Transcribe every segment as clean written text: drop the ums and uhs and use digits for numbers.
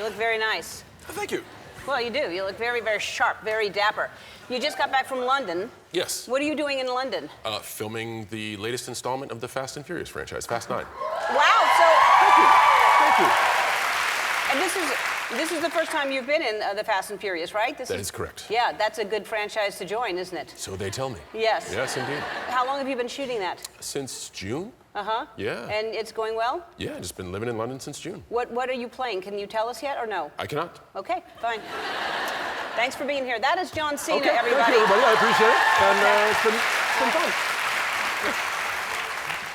You look very nice. Oh, thank you. Well, you do. You look very, very sharp, very dapper. You just got back from London. Yes. What are you doing in London? Filming the latest installment of the Fast and Furious franchise, Fast 9. Wow, so... Thank you. Thank you. And this is the first time you've been in the Fast and Furious, right? That is correct. Yeah, that's a good franchise to join, isn't it? So they tell me. Yes. Yes, indeed. How long have you been shooting that? Since June. Uh-huh. Yeah. And it's going well? Yeah, just been living in London since June. What are you playing? Can you tell us yet or no? I cannot. Okay, fine. Thanks for being here. That is John Cena, Okay, everybody. thank you, everybody. I appreciate it. And it's been fun.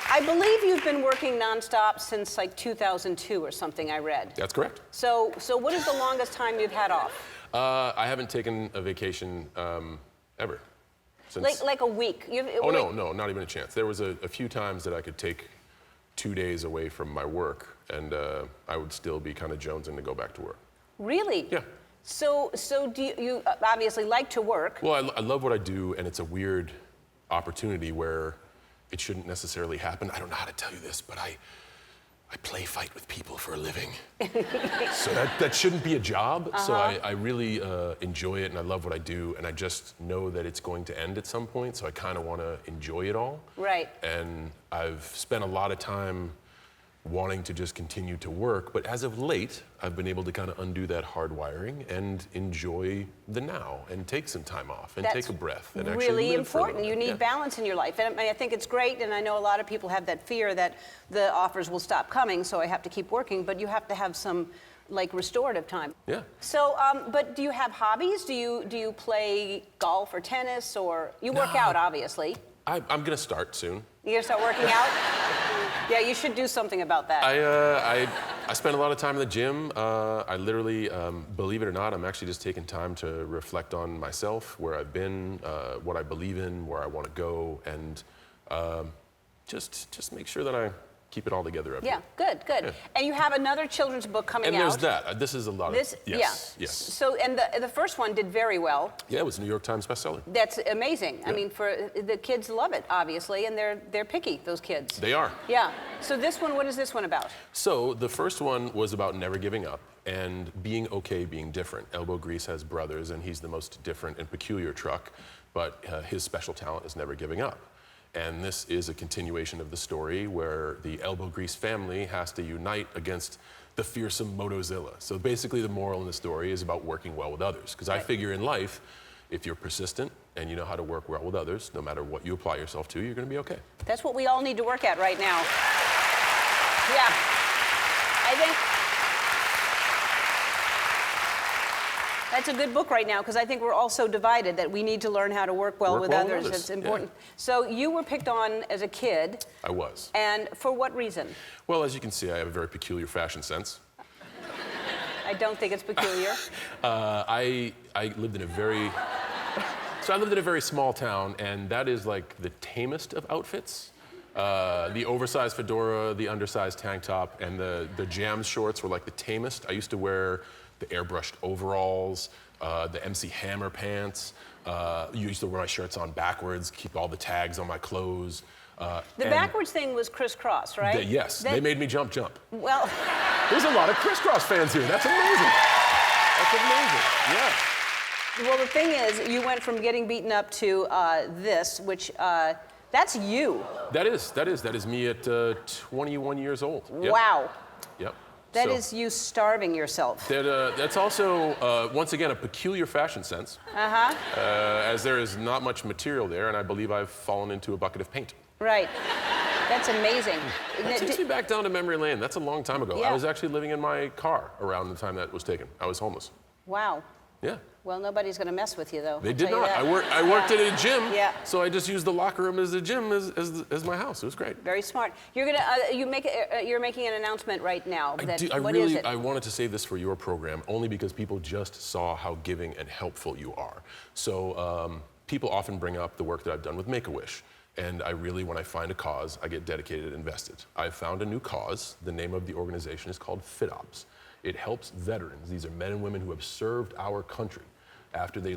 I believe you've been working nonstop since like 2002 or something, I read. That's correct. So what is the longest time you've had off? I haven't taken a vacation ever. Since... Like a week? No, not even a chance. There was a few times that I could take 2 days away from my work, and I would still be kind of jonesing to go back to work. Really? Yeah. So do you obviously like to work? Well, I love what I do, and it's a weird opportunity where it shouldn't necessarily happen. I don't know how to tell you this, but I play fight with people for a living. So that shouldn't be a job. So I really enjoy it, and I love what I do, and I just know that it's going to end at some point, so I kind of want to enjoy it all. Right. And I've spent a lot of time wanting to just continue to work, but as of late, I've been able to kind of undo that hardwiring and enjoy the now and take some time off and take a breath and actually really live for a important. little You bit. need balance in your life. And I think it's great, and I know a lot of people have that fear that the offers will stop coming, so I have to keep working, but you have to have some like restorative time. Yeah. So, but do you have hobbies? Do you play golf or tennis, or you work out, obviously? I'm gonna start soon. You gonna start working out? Yeah, you should do something about that. I spend a lot of time in the gym. I literally, believe it or not, I'm actually just taking time to reflect on myself, where I've been, what I believe in, where I want to go, and just make sure that I keep it all together every Yeah, good. Yeah. And you have another children's book coming out. And there's that. This is a lot of... Yes. So, and the first one did very well. Yeah, it was a New York Times bestseller. That's amazing. Yeah. I mean, for the kids love it, obviously, and they're picky, those kids. They are. Yeah. So this one, what is this one about? So the first one was about never giving up and being okay being different. Elbow Grease has brothers, and he's the most different and peculiar truck, but his special talent is never giving up. And this is a continuation of the story where the Elbow Grease family has to unite against the fearsome Motozilla. So basically the moral in the story is about working well with others. Because I figure in life, if you're persistent and you know how to work well with others, no matter what you apply yourself to, you're gonna be okay. That's what we all need to work at right now. Yeah. I think that's a good book right now, because I think we're all so divided that we need to learn how to work well with others. It's important. Yeah. So you were picked on as a kid. I was. And for what reason? Well, as you can see, I have a very peculiar fashion sense. I don't think it's peculiar. I lived in a very... So I lived in a very small town, and that is like the tamest of outfits. The oversized fedora, the undersized tank top, and the jam shorts were like the tamest. I used to wear the airbrushed overalls, the MC Hammer pants. You used to wear my shirts on backwards, keep all the tags on my clothes. The backwards thing was Kris Kross, right? Yes, they made me jump. Well... There's a lot of Kris Kross fans here. That's amazing. That's amazing, yeah. Well, the thing is, you went from getting beaten up to this, which, that's you. That is me at 21 years old. Yep. Wow. Yep. That is you starving yourself. That's also, once again, a peculiar fashion sense. As there is not much material there, and I believe I've fallen into a bucket of paint. Right. That's amazing. That takes me back down to memory lane. That's a long time ago. Yeah. I was actually living in my car around the time that was taken. I was homeless. Wow. Yeah. Well, nobody's going to mess with you, though. They did not. I worked at a gym, yeah. So I just used the locker room as a gym as my house. It was great. Very smart. You're making an announcement right now. What is it? I wanted to save this for your program only because people just saw how giving and helpful you are. So people often bring up the work that I've done with Make-A-Wish. And I really, when I find a cause, I get dedicated and invested. I've found a new cause. The name of the organization is called FitOps. It helps veterans. These are men and women who have served our country after they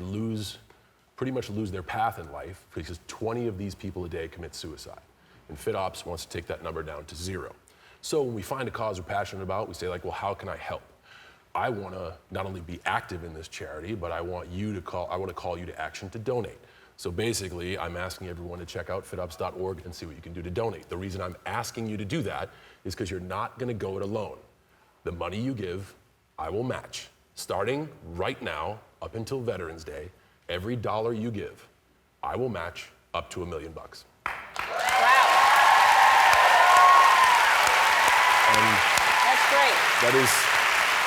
pretty much lose their path in life, because 20 of these people a day commit suicide. And FitOps wants to take that number down to 0. So when we find a cause we're passionate about, we say like, well, how can I help? I want to not only be active in this charity, but I want to call you to action to donate. So basically, I'm asking everyone to check out fitups.org and see what you can do to donate. The reason I'm asking you to do that is because you're not going to go it alone. The money you give, I will match. Starting right now, up until Veterans Day, every dollar you give, I will match up to $1 million. Wow. And that's great. That is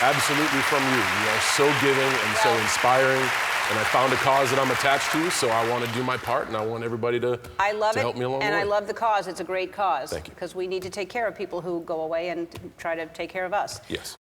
absolutely from you. You are so giving and so inspiring. And I found a cause that I'm attached to, so I want to do my part, and I want everybody to help me along the way. And I love the cause. It's a great cause. Thank you. Because we need to take care of people who go away and try to take care of us. Yes.